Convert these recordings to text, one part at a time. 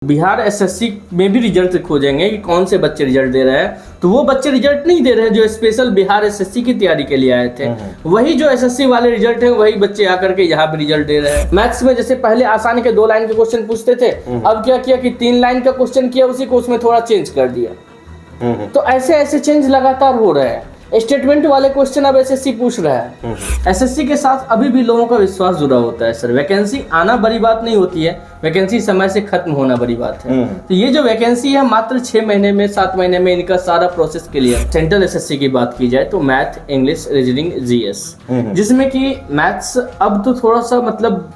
Bihar SSC में भी result खोजेंगे कि कौन से बच्चे रिजल्ट दे रहे हैं, तो वो बच्चे रिजल्ट नहीं दे रहे हैं जो स्पेशल बिहार एसएससी की तैयारी के लिए आए थे। वही जो एसएससी वाले रिजल्ट हैं वही बच्चे आकर के यहाँ भी रिजल्ट दे रहे हैं। मैथ्स में जैसे पहले आसान के 2 लाइन के क्वेश्चन पूछते थे, अब क्या किया कि 3 लाइन का क्वेश्चन किया, उसी को उसमें थोड़ा चेंज कर दिया। तो ऐसे ऐसे चेंज लगातार हो रहे हैं। स्टेटमेंट वाले क्वेश्चन अब एसएससी पूछ रहा है। एसएससी के साथ अभी भी लोगों का विश्वास जुड़ा होता है सर। वैकेंसी आना बड़ी बात नहीं होती है, वैकेंसी समय से खत्म होना बड़ी बात है। तो ये जो वैकेंसी है मात्र 6 महीने में 7 महीने में इनका सारा प्रोसेस क्लियर। सेंट्रल एसएससी की बात की जाए तो मैथ, इंग्लिश, रीजनिंग, जीएस, जिसमें कि मैथ्स अब तो थोड़ा सा मतलब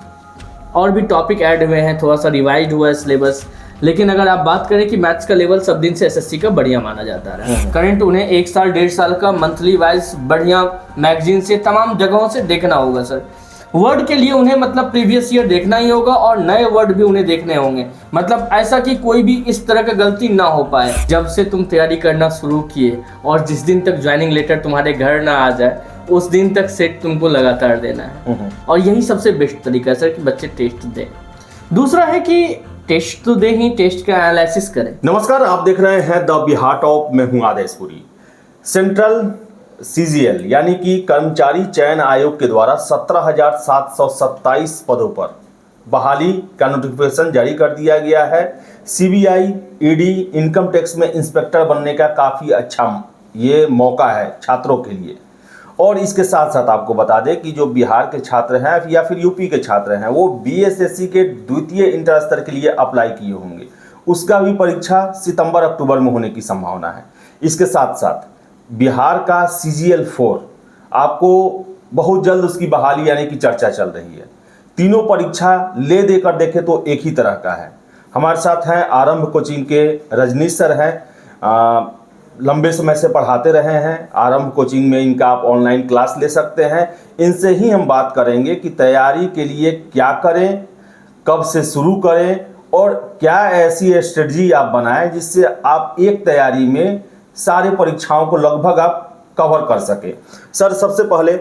और भी टॉपिक ऐड हुए हैं, थोड़ा सा रिवाइज हुआ है सिलेबस। लेकिन अगर आप बात करें कि मैथ्स का लेवल सब दिन से एसएससी का बढ़िया माना जाता है। करंट उन्हें 1 साल 1.5 साल का मंथली वाइज बढ़िया मैगजीन से तमाम जगहों से देखना होगा सर। वर्ड के लिए उन्हें मतलब प्रीवियस ईयर देखना ही होगा और नए वर्ड भी उन्हें देखने होंगे। मतलब ऐसा कि कोई भी इस तरह का गलती ना हो पाए। जब से तुम तैयारी करना शुरू किए और जिस दिन तक ज्वाइनिंग लेटर तुम्हारे घर ना आ जाए उस दिन तक सेट तुमको लगातार देना है। और यही सबसे बेस्ट तरीका है सर कि बच्चे टेस्ट दें। दूसरा है कि टेस्ट तो दे ही, टेस्ट का एनालिसिस करें। नमस्कार, आप देख रहे हैं द बिहार टॉप। मैं हूं आदेशपुरी। सेंट्रल सीजीएल यानी कि कर्मचारी चयन आयोग के द्वारा 17,727 पदों पर बहाली का नोटिफिकेशन जारी कर दिया गया है। सीबीआई, ईडी, इनकम टैक्स में इंस्पेक्टर बनने का काफ़ी अच्छा ये मौका है छात्रों के लिए। और इसके साथ साथ आपको बता दें कि जो बिहार के छात्र हैं या फिर यूपी के छात्र हैं वो बीएसएससी के द्वितीय इंटर स्तर के लिए अप्लाई किए होंगे, उसका भी परीक्षा सितंबर-अक्टूबर में होने की संभावना है। इसके साथ साथ बिहार का सीजीएल 4 आपको बहुत जल्द उसकी बहाली यानी कि चर्चा चल रही है। तीनों परीक्षा ले देकर देखें तो एक ही तरह का है। हमारे साथ हैं आरंभ कोचिंग के रजनीश सर हैं, लंबे समय से पढ़ाते रहे हैं। आरंभ कोचिंग में इनका आप ऑनलाइन क्लास ले सकते हैं। इनसे ही हम बात करेंगे कि तैयारी के लिए क्या करें, कब से शुरू करें और क्या ऐसी स्ट्रेटजी आप बनाएं जिससे आप एक तैयारी में सारे परीक्षाओं को लगभग आप कवर कर सकें। सर, सबसे पहले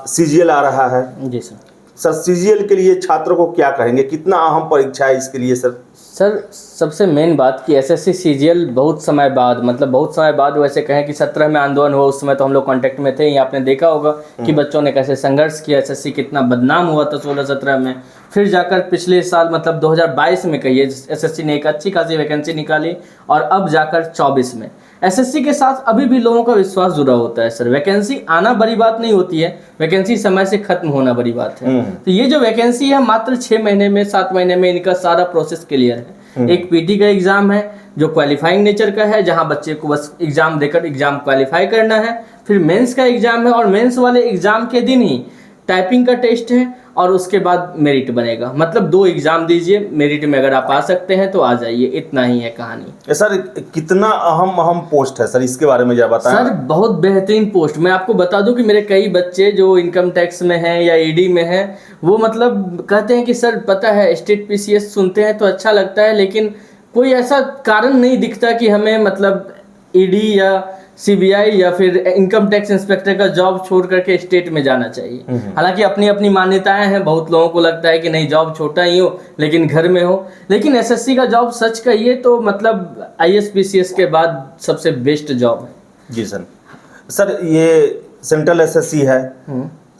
सीजीएल आ रहा है। जी सर। सर, सीजीएल के लिए छात्रों को क्या कहेंगे, कितना अहम परीक्षा है इसके लिए सर? सर, सबसे मेन बात कि एसएससी सीजीएल बहुत समय बाद, मतलब बहुत समय बाद, वैसे कहें कि 17 में आंदोलन हुआ, उस समय तो हम लोग कांटेक्ट में थे। ये आपने देखा होगा कि बच्चों ने कैसे संघर्ष किया, एसएससी कितना बदनाम हुआ था 16-17 में। फिर जाकर पिछले साल मतलब 2022 में कहिए एसएससी ने एक अच्छी खासी वैकेंसी निकाली और अब जाकर 24 में। एसएससी के साथ अभी भी लोगों का विश्वास जुड़ा होता है सर। वैकेंसी आना बड़ी बात नहीं होती है, वैकेंसी समय से खत्म होना बड़ी बात है। तो ये जो वैकेंसी है मात्र 6 महीने में 7 महीने में इनका सारा प्रोसेस क्लियर है। एक पीटी का एग्जाम है जो क्वालिफाइंग नेचर का है, जहां बच्चे को बस एग्जाम देकर एग्जाम क्वालिफाई करना है। फिर मेंस का एग्जाम है और मेंस वाले एग्जाम के दिन ही टाइपिंग का टेस्ट है और उसके बाद मेरिट बनेगा। मतलब 2 एग्जाम दीजिए, मेरिट में अगर आप आ सकते हैं तो आ जाइए, इतना ही है कहानी। सर, कितना अहम पोस्ट है सर, इसके बारे में जरा बताएं। सर, बहुत बेहतरीन पोस्ट। मैं आपको बता दूं कि मेरे कई बच्चे जो इनकम टैक्स में हैं या ईडी में हैं, वो मतलब कहते हैं कि सर पता है स्टेट पीसीएस सुनते हैं तो अच्छा लगता है, लेकिन कोई ऐसा कारण नहीं दिखता कि हमें मतलब ईडी या सीबीआई या फिर इनकम टैक्स इंस्पेक्टर का जॉब छोड़ करके स्टेट में जाना चाहिए। हालांकि अपनी अपनी मान्यताएं हैं, बहुत लोगों को लगता है कि नहीं जॉब छोटा ही हो लेकिन घर में हो, लेकिन एसएससी का जॉब सच कहिए तो मतलब आईएएस-पीसीएस के बाद सबसे बेस्ट जॉब है। जी सर। सर, ये सेंट्रल एसएससी है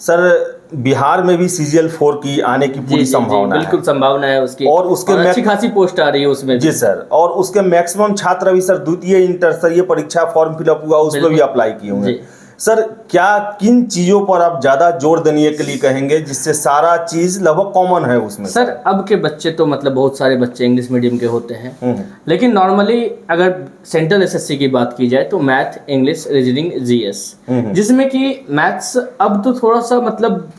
सर, बिहार में भी सीजीएल 4 की आने की पूरी संभावना है। बिल्कुल संभावना है उसकी, और उसके अच्छी खासी पोस्ट आ रही है उसमें। जी सर। और उसके मैक्सिमम छात्र अभी सर द्वितीय इंटर स्तरीय परीक्षा फॉर्म फिलअप हुआ उसमें भी अप्लाई किए होंगे। सर, क्या किन चीज़ों पर आप ज़्यादा जोर देने के लिए कहेंगे जिससे सारा चीज़ लगभग कॉमन है उसमें? सर, अब के बच्चे तो मतलब बहुत सारे बच्चे इंग्लिश मीडियम के होते हैं, लेकिन नॉर्मली अगर सेंट्रल एसएससी की बात की जाए तो मैथ, इंग्लिश, रीजनिंग, जीएस, जिसमें कि मैथ्स अब तो थोड़ा सा मतलब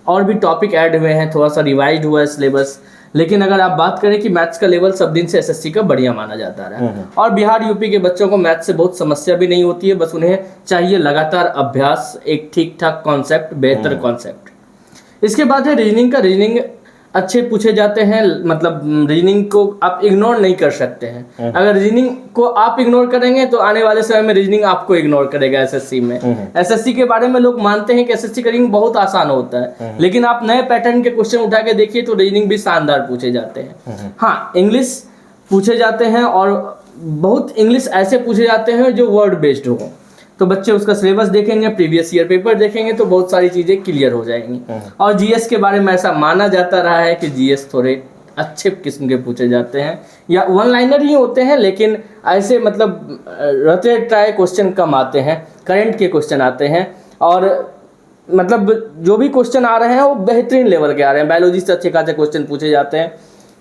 और भी टॉपिक ऐड हुए हैं, थोड़ा सा रिवाइज हुआ है सिलेबस। लेकिन अगर आप बात करें कि मैथ्स का लेवल सब दिन से एसएससी का बढ़िया माना जाता है। और बिहार यूपी के बच्चों को मैथ्स से बहुत समस्या भी नहीं होती है, बस उन्हें चाहिए लगातार अभ्यास, एक ठीक ठाक कॉन्सेप्ट, बेहतर कॉन्सेप्ट। इसके बाद है रीजनिंग का। रीजनिंग अच्छे पूछे जाते हैं, मतलब रीजनिंग को आप इग्नोर नहीं कर सकते हैं। अगर रीजनिंग को आप इग्नोर करेंगे तो आने वाले समय में रीजनिंग आपको इग्नोर करेगा एसएससी में। एसएससी के बारे में लोग मानते हैं कि एसएससी का रीजनिंग बहुत आसान होता है, लेकिन आप नए पैटर्न के क्वेश्चन उठा के देखिए तो रीजनिंग भी शानदार पूछे जाते हैं। हाँ, इंग्लिश पूछे जाते हैं और बहुत इंग्लिश ऐसे पूछे जाते हैं जो वर्ड बेस्ड हो, तो बच्चे उसका सिलेबस देखेंगे, प्रीवियस ईयर पेपर देखेंगे तो बहुत सारी चीज़ें क्लियर हो जाएंगी। और जीएस के बारे में ऐसा माना जाता रहा है कि जीएस थोड़े अच्छे किस्म के पूछे जाते हैं, या वन लाइनर ही होते हैं, लेकिन ऐसे मतलब रटे ट्राई क्वेश्चन कम आते हैं, करंट के क्वेश्चन आते हैं, और मतलब जो भी क्वेश्चन आ रहे हैं वो बेहतरीन लेवल के आ रहे हैं। बायोलॉजी से अच्छे खासे क्वेश्चन पूछे जाते हैं।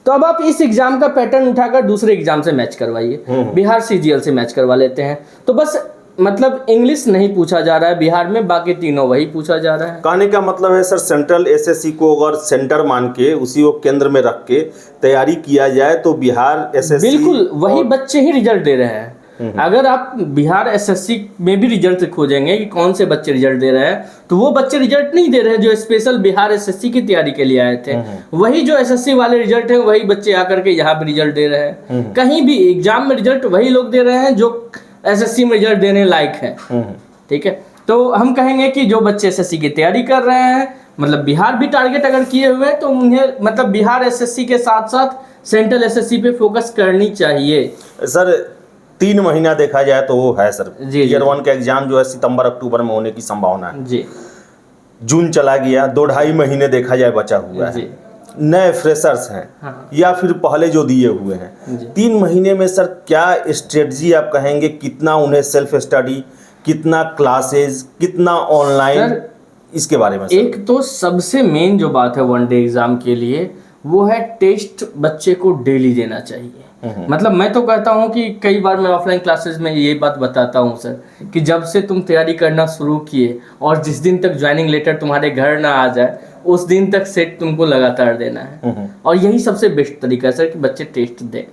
तो अब आप इस एग्जाम का पैटर्न उठाकर दूसरे एग्जाम से मैच करवाइए, बिहार सीजीएल से मैच करवा लेते हैं, तो बस मतलब इंग्लिश नहीं पूछा जा रहा है बिहार में, बाकी तीनों वही पूछा जा रहा है। कहने का मतलब है सर, सेंट्रल एसएससी को अगर सेंटर मान के उसी को केंद्र में रख के तैयारी किया जाए तो बिहार एसएससी बिल्कुल वही बच्चे ही रिजल्ट दे रहे हैं। अगर आप बिहार एसएससी में भी रिजल्ट खोजेंगे कि कौन से बच्चे रिजल्ट दे रहे हैं, तो वो बच्चे रिजल्ट नहीं दे रहे हैं जो स्पेशल बिहार एसएससी की तैयारी के लिए आए थे। वही जो एसएससी वाले रिजल्ट है वही बच्चे आकर के यहाँ पे रिजल्ट दे रहे हैं। कहीं भी एग्जाम में रिजल्ट वही लोग दे रहे हैं जो एसएससी में रिजल्ट देने लायक है। ठीक है, तो हम कहेंगे कि जो बच्चे एसएससी की तैयारी कर रहे हैं, मतलब बिहार भी टारगेट अगर किए हुए हैं, तो उन्हें मतलब बिहार एसएससी के साथ साथ सेंट्रल एसएससी पे फोकस करनी चाहिए। सर 3 महीना देखा जाए तो वो है सर, ईयर 1 का एग्जाम जो है सितंबर अक्टूबर में होने की संभावना है जी। जून चला गया, 2-2.5 महीने देखा जाए बचा हुआ है। नए फ्रेशर्स हैं, हाँ, या फिर पहले जो दिए हुए हैं, 3 महीने में सर क्या स्ट्रेटजी आप कहेंगे, कितना उन्हें सेल्फ स्टडी, कितना क्लासेस, कितना ऑनलाइन, इसके बारे में सर? एक तो सबसे मेन जो बात है वनडे एग्जाम के लिए वो है टेस्ट बच्चे को डेली देना चाहिए। मतलब मैं तो कहता हूँ कि कई बार मैं ऑफलाइन क्लासेस में ये बात बताता हूँ सर, कि जब से तुम तैयारी करना शुरू किए और जिस दिन तक ज्वाइनिंग लेटर तुम्हारे घर ना आ जाए उस दिन तक सेट तुमको लगातार देना है, और यही सबसे बेस्ट तरीका है सर कि बच्चे टेस्ट दें।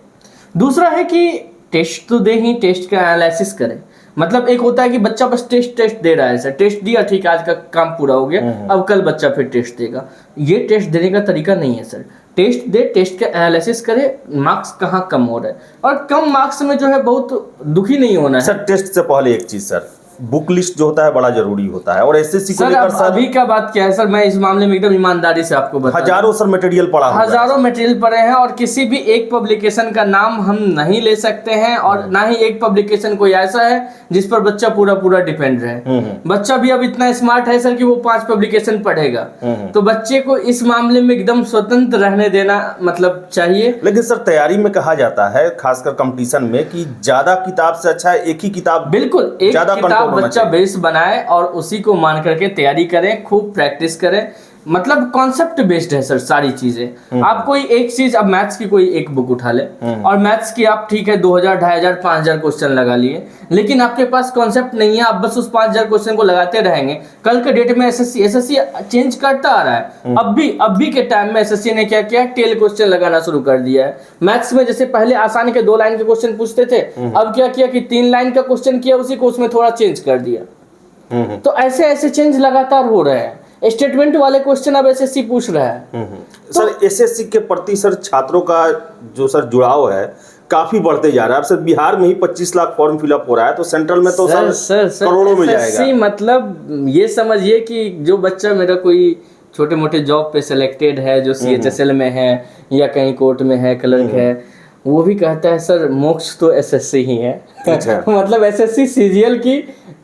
दूसरा है कि टेस्ट तो दे ही, टेस्ट का एनालिसिस करें। मतलब एक होता है कि बच्चा बस टेस्ट दे रहा है सर, टेस्ट दिया ठीक है आज का काम पूरा हो गया, अब कल बच्चा फिर टेस्ट देगा। ये टेस्ट देने का तरीका नहीं है सर। टेस्ट दे, टेस्ट का एनालिसिस करे, मार्क्स कहाँ कम हो रहे हैं, और कम मार्क्स में जो है बहुत दुखी नहीं होना है सर। टेस्ट से पहले एक चीज सर, बुक लिस्ट जो होता है बड़ा जरूरी होता है, और एसएससी को लेकर सर अभी का बात क्या है सर, मैं इस मामले में एकदम ईमानदारी से आपको बता, हजारों सर मटेरियल पड़ा हुआ है, हजारों मटेरियल पड़े हैं, और किसी भी एक पब्लिकेशन का नाम हम नहीं ले सकते हैं, और ना ही एक पब्लिकेशन कोई ऐसा है जिस पर बच्चा पूरा डिपेंड रहे। बच्चा भी अब इतना स्मार्ट है सर कि वो 5 पब्लिकेशन पढ़ेगा, तो बच्चे को इस मामले में एकदम स्वतंत्र रहने देना मतलब चाहिए। लेकिन सर तैयारी में कहा जाता है, खासकर कंपटीशन में, कि ज्यादा किताब से अच्छा एक ही किताब, बिल्कुल एक किताब बच्चा बेस बनाए और उसी को मान करके तैयारी करें, खूब प्रैक्टिस करें। मतलब कॉन्सेप्ट बेस्ड है सर सारी चीजें। आप कोई एक चीज, अब मैथ्स की कोई एक बुक उठा ले और मैथ्स की आप ठीक है 2000, 2500, 5000 क्वेश्चन लगा लिए, लेकिन आपके पास कॉन्सेप्ट नहीं है, आप बस उस 5000 क्वेश्चन को लगाते रहेंगे। कल के डेट में एसएससी चेंज करता आ रहा है। अब भी के टाइम में एसएससी ने क्या किया, टेल क्वेश्चन लगाना शुरू कर दिया है। मैथ्स में जैसे पहले आसान के 2 लाइन के क्वेश्चन पूछते थे, अब क्या किया कि 3 लाइन का क्वेश्चन किया, उसी को उसमें थोड़ा चेंज कर दिया। तो ऐसे चेंज लगातार हो रहे हैं। स्टेटमेंट वाले क्वेश्चन अब एसएससी पूछ रहा है। सर एसएससी के प्रति सर छात्रों का जो सर जुड़ाव है काफी बढ़ते जा रहा है। अब सर बिहार में ही 25 लाख फॉर्म फिलअप हो रहा है, तो सेंट्रल में तो सर करोड़ों में जाएगा। मतलब ये समझिए कि जो बच्चा मेरा कोई छोटे मोटे जॉब पे सिलेक्टेड है, जो CHSL में है या कहीं कोर्ट में है, क्लर्क है, वो भी कहता है सर मोक्ष तो एसएससी ही है। मतलब एसएससी सीजीएल की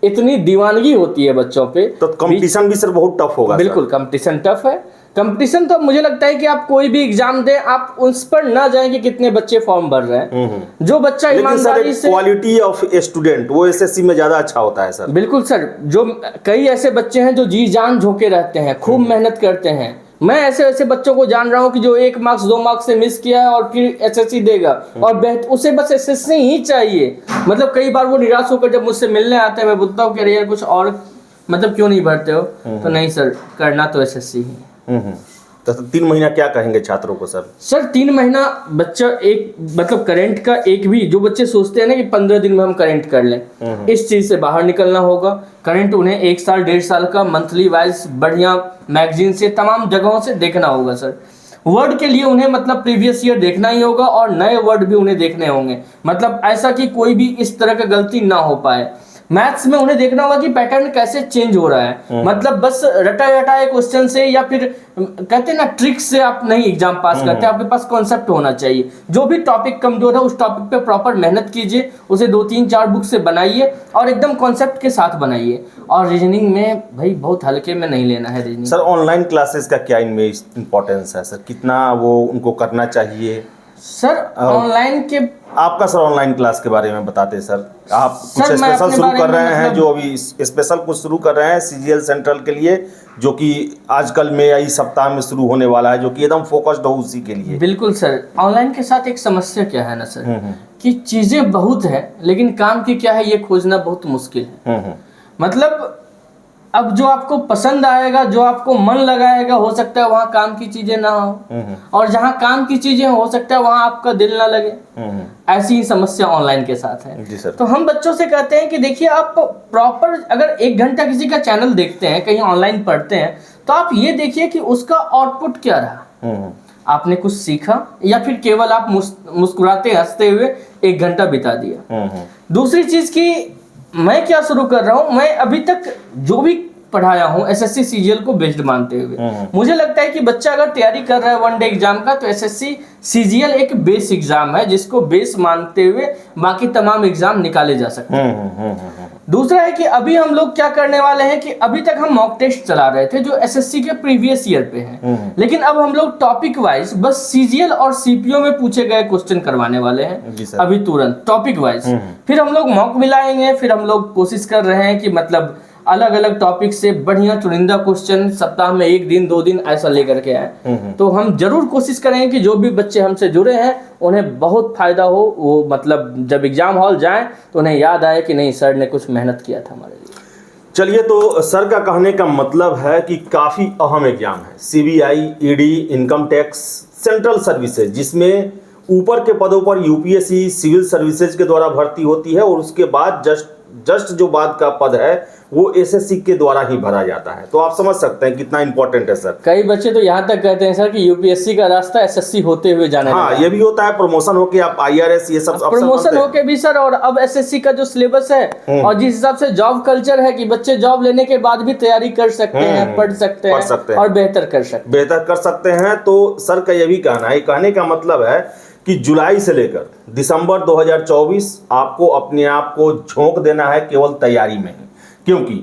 इतनी दीवानगी होती है बच्चों पे, तो कंपटीशन भी सर बहुत टफ होगा। बिल्कुल कंपटीशन टफ है। कंपटीशन तो मुझे लगता है कि आप कोई भी एग्जाम दें, आप उस पर ना जाएं कि कितने बच्चे फॉर्म भर रहे हैं। जो बच्चा ईमानदारी से, क्वालिटी ऑफ स्टूडेंट वो एसएससी में ज्यादा अच्छा होता है सर। बिल्कुल सर, जो कई ऐसे बच्चे हैं जो जी जान झोंके रहते हैं, खूब मेहनत करते हैं। मैं ऐसे बच्चों को जान रहा हूँ कि जो 1 मार्क्स 2 मार्क्स से मिस किया है और फिर एसएससी देगा, और उसे बस एसएससी ही चाहिए। मतलब कई बार वो निराश होकर जब मुझसे मिलने आते हैं, मैं बोलता हूँ कि अरे यार कुछ और मतलब क्यों नहीं भरते हो, तो नहीं सर करना तो एसएससी ही। तो 3 महीना क्या कहेंगे छात्रों को सर? सर 3 महीना बच्चा एक मतलब करंट का एक भी, जो बच्चे सोचते हैं ना कि 15 दिन में हम करंट कर लें, इस चीज से बाहर निकलना होगा। करंट उन्हें 1 साल 1.5 साल का मंथली वाइज बढ़िया मैगजीन से, तमाम जगहों से देखना होगा सर। वर्ड के लिए उन्हें मतलब प्रीवियस ईयर देखना ही होगा और नए वर्ड भी उन्हें देखने होंगे, मतलब ऐसा कि कोई भी इस तरह का गलती ना हो पाए। मैथ्स में उन्हें देखना होगा कि पैटर्न कैसे चेंज हो रहा है, मतलब बस रटाए रटाए क्वेश्चन से या फिर कहते हैं ना ट्रिक से आप नहीं एग्जाम पास करते, आपके पास कॉन्सेप्ट होना चाहिए। जो भी टॉपिक कमजोर है उस टॉपिक पे प्रॉपर मेहनत कीजिए, उसे 2-3-4 बुक से बनाइए और एकदम कॉन्सेप्ट के साथ बनाइए। और रीजनिंग में भाई बहुत हल्के में नहीं लेना है रीजनिंग। सर ऑनलाइन क्लासेस का क्या इनमें इम्पोर्टेंस है सर, कितना वो उनको करना चाहिए? सर ऑनलाइन के आपका सर ऑनलाइन क्लास के बारे में बताते सर, आप कुछ सर, मैं स्पेशल अपने शुरू बारे कर में रहे हैं, मतलब- जो अभी स्पेशल कुछ शुरू कर रहे हैं सीजीएल सेंट्रल के लिए, जो कि आजकल में या इस सप्ताह में शुरू होने वाला है, जो कि एकदम फोकस्ड हो उसी के लिए। बिल्कुल सर, ऑनलाइन के साथ एक समस्या क्या है ना सर, कि चीजें बहुत है लेकिन काम की क्या है ये खोजना बहुत मुश्किल है। मतलब अब जो आपको पसंद आएगा, जो आपको मन लगाएगा, हो सकता है वहाँ काम की चीजें ना हो, और जहाँ काम की चीजें हो सकता है वहाँ आपका दिल ना लगे। ऐसी ही समस्या ऑनलाइन के साथ है। जी सर। तो हम बच्चों से कहते हैं कि देखिए आप प्रॉपर अगर 1 घंटा किसी का चैनल देखते हैं, कहीं ऑनलाइन पढ़ते हैं, तो आप ये देखिए कि उसका आउटपुट क्या रहा, आपने कुछ सीखा या फिर केवल आप मुस्कुराते हंसते हुए 1 घंटा बिता दिया। दूसरी चीज की मैं क्या शुरू कर रहा हूं, मैं अभी तक जो भी पढ़ाया हूं एसएससी सीजीएल को बेस्ड मानते हुए, मुझे लगता है कि बच्चा अगर तैयारी कर रहा है वन डे एग्जाम का, तो एसएससी सीजीएल एक बेस एग्जाम है जिसको बेस मानते हुए बाकी तमाम एग्जाम निकाले जा सकते हैं। दूसरा है कि अभी हम लोग क्या करने वाले हैं कि अभी तक हम मॉक टेस्ट चला रहे थे जो एसएससी के प्रीवियस ईयर पे हैं, लेकिन अब हम लोग टॉपिक वाइज बस सीजीएल और सीपीओ में पूछे गए क्वेश्चन करवाने वाले हैं अभी तुरंत टॉपिक वाइज। फिर हम लोग मॉक मिलाएंगे, फिर हम लोग कोशिश कर रहे हैं कि मतलब अलग अलग टॉपिक से बढ़िया चुनिंदा क्वेश्चन सप्ताह में 1 दिन 2 दिन ऐसा लेकर के आए। तो हम जरूर कोशिश करेंगे कि जो भी बच्चे हमसे जुड़े हैं उन्हें बहुत फायदा हो, वो मतलब जब एग्जाम हॉल जाएं तो उन्हें याद आए कि नहीं सर ने कुछ मेहनत किया था हमारे लिए। चलिए, तो सर का कहने का मतलब है कि काफ़ी अहम एग्जाम है CBI, ED, income tax, central services, जिसमें ऊपर के पदों पर यूपीएससी सिविल सर्विसेज के द्वारा भर्ती होती है और उसके बाद जस्ट जो बाद का पद है वो एसएससी के द्वारा ही भरा जाता है। तो आप समझ सकते हैं कितना इंपॉर्टेंट है सर। कई बच्चे तो यहाँ तक कहते हैं सर कि यूपीएससी का रास्ता एसएससी होते हुए जाने हाँ, ये भी होता है, प्रमोशन होके आप आईआरएस ये सब प्रमोशन होके भी सर। और अब एसएससी का जो सिलेबस है और जिस हिसाब से जॉब कल्चर है कि बच्चे जॉब लेने के बाद भी तैयारी कर सकते हैं, पढ़ सकते हैं और बेहतर कर सकते हैं। तो सर का ये भी कहना है, कहने का मतलब है कि जुलाई से लेकर दिसंबर 2024 आपको अपने आप को झोंक देना है केवल तैयारी में ही, क्योंकि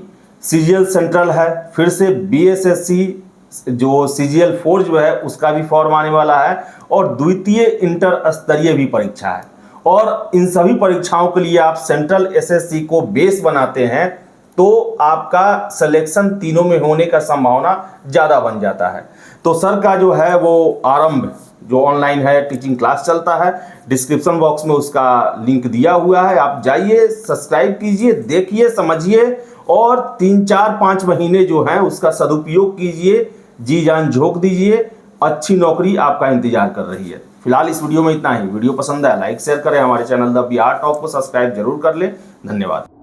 सीजीएल सेंट्रल है, फिर से बीएसएससी जो सीजीएल 4 जो है उसका भी फॉर्म आने वाला है, और द्वितीय इंटर स्तरीय भी परीक्षा है। और इन सभी परीक्षाओं के लिए आप सेंट्रल एसएससी को बेस बनाते हैं तो आपका सिलेक्शन तीनों में होने का संभावना ज़्यादा बन जाता है। तो सर का जो है वो आरंभ जो ऑनलाइन है टीचिंग क्लास चलता है, डिस्क्रिप्शन बॉक्स में उसका लिंक दिया हुआ है, आप जाइए, सब्सक्राइब कीजिए, देखिए, समझिए और 3-4-5 महीने जो है उसका सदुपयोग कीजिए, जी जान झोंक दीजिए, अच्छी नौकरी आपका इंतजार कर रही है। फिलहाल इस वीडियो में इतना ही। वीडियो पसंद आया लाइक शेयर करें, हमारे चैनल द बिहार टॉप को सब्सक्राइब जरूर कर लें। धन्यवाद।